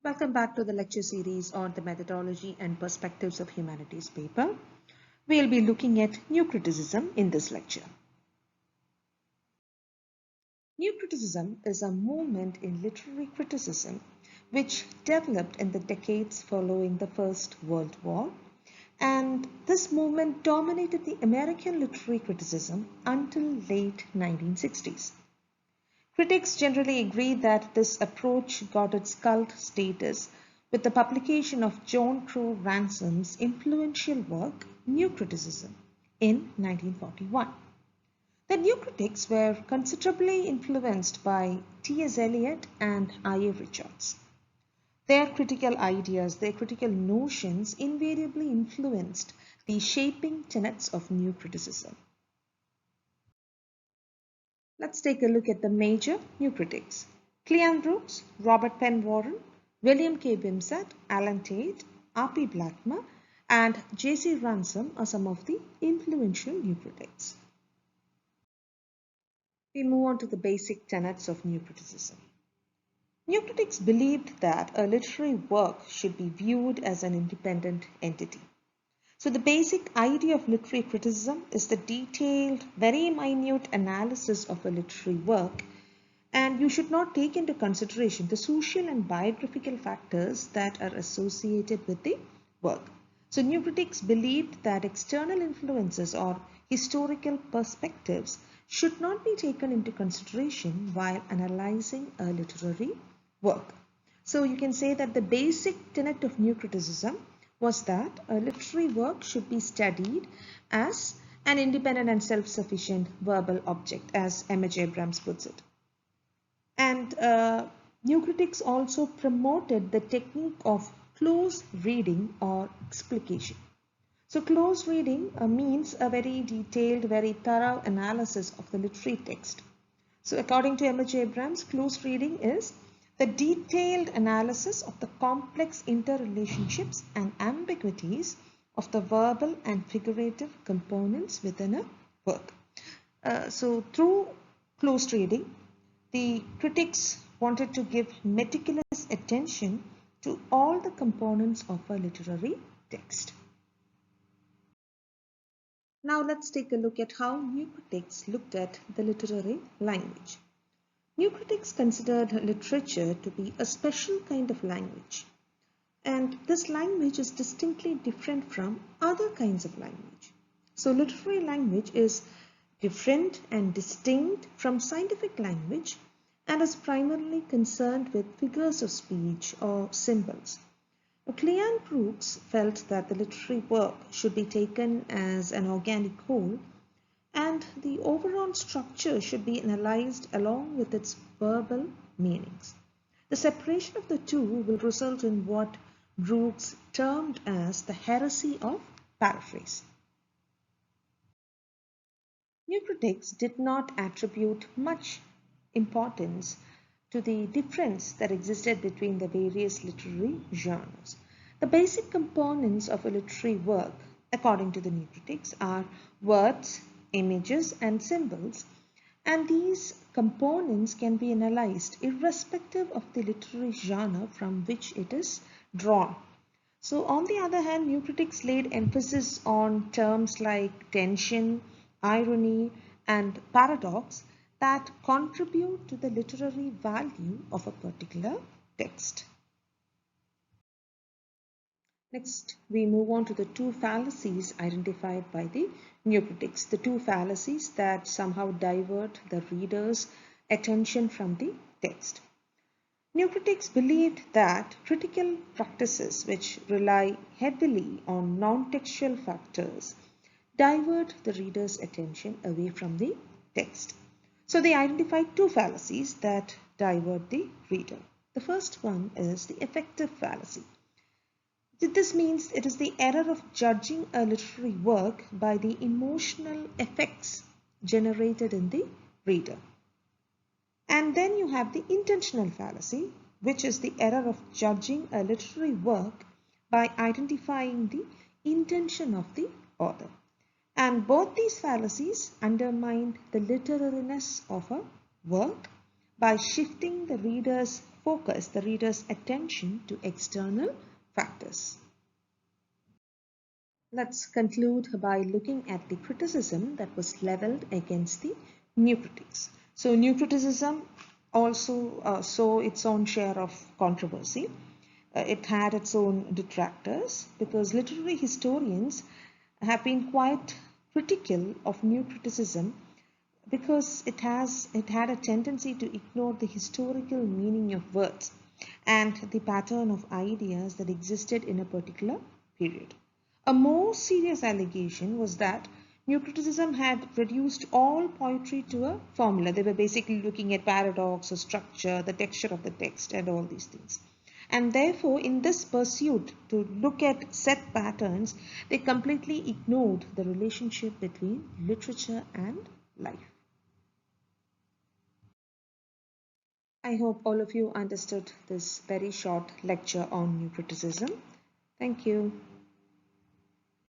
Welcome back to the lecture series on the methodology and perspectives of humanities paper. We'll be looking at new criticism in this lecture. New criticism is a movement in literary criticism which developed in the decades following the First World War, and this movement dominated the American literary criticism until late 1960s. Critics generally agree that this approach got its cult status with the publication of John Crowe Ransom's influential work, New Criticism, in 1941. The new critics were considerably influenced by T.S. Eliot and I.A. Richards. Their critical ideas, their critical notions invariably influenced the shaping tenets of new criticism. Let's take a look at the major new critics. Cleon Brooks, Robert Penn Warren, William K. Bimset, Alan Tate, R.P. Blackmer, and J.C. Ransom are some of the influential new critics. We move on to the basic tenets of new criticism. New critics believed that a literary work should be viewed as an independent entity. So the basic idea of literary criticism is the detailed, very minute analysis of a literary work, and you should not take into consideration the social and biographical factors that are associated with the work. So new critics believed that external influences or historical perspectives should not be taken into consideration while analyzing a literary work. So you can say that the basic tenet of new criticism was that a literary work should be studied as an independent and self-sufficient verbal object, as M.H. Abrams puts it. And new critics also promoted the technique of close reading or explication. So close reading means a very detailed, very thorough analysis of the literary text. So according to M.H. Abrams, close reading is the detailed analysis of the complex interrelationships and ambiguities of the verbal and figurative components within a work. So through close reading, the critics wanted to give meticulous attention to all the components of a literary text. Now let's take a look at how new critics looked at the literary language. New critics considered literature to be a special kind of language, and this language is distinctly different from other kinds of language. So literary language is different and distinct from scientific language and is primarily concerned with figures of speech or symbols. Cleon Brooks felt that the literary work should be taken as an organic whole, and the overall structure should be analyzed along with its verbal meanings. The separation of the two will result in what Brooks termed as the heresy of paraphrase. New critics did not attribute much importance to the difference that existed between the various literary genres. The basic components of a literary work, according to the new critics, are words, images, and symbols, and these components can be analyzed irrespective of the literary genre from which it is drawn. So on the other hand, new critics laid emphasis on terms like tension, irony, and paradox that contribute to the literary value of a particular text. Next, we move on to the two fallacies identified by the new critics, the two fallacies that somehow divert the reader's attention from the text. New critics believed that critical practices which rely heavily on non-textual factors divert the reader's attention away from the text. So they identified two fallacies that divert the reader. The first one is the affective fallacy. This means it is the error of judging a literary work by the emotional effects generated in the reader. And then you have the intentional fallacy, which is the error of judging a literary work by identifying the intention of the author. And both these fallacies undermine the literariness of a work by shifting the reader's focus the reader's attention to external factors. Let's conclude by looking at the criticism that was leveled against the new critics. So new criticism also saw its own share of controversy. It had its own detractors because literary historians have been quite critical of new criticism because it had a tendency to ignore the historical meaning of words and the pattern of ideas that existed in a particular period. A more serious allegation was that new criticism had reduced all poetry to a formula. They were basically looking at paradox or structure, the texture of the text, and all these things. And therefore, in this pursuit to look at set patterns, they completely ignored the relationship between literature and life. I hope all of you understood this very short lecture on new criticism. Thank you.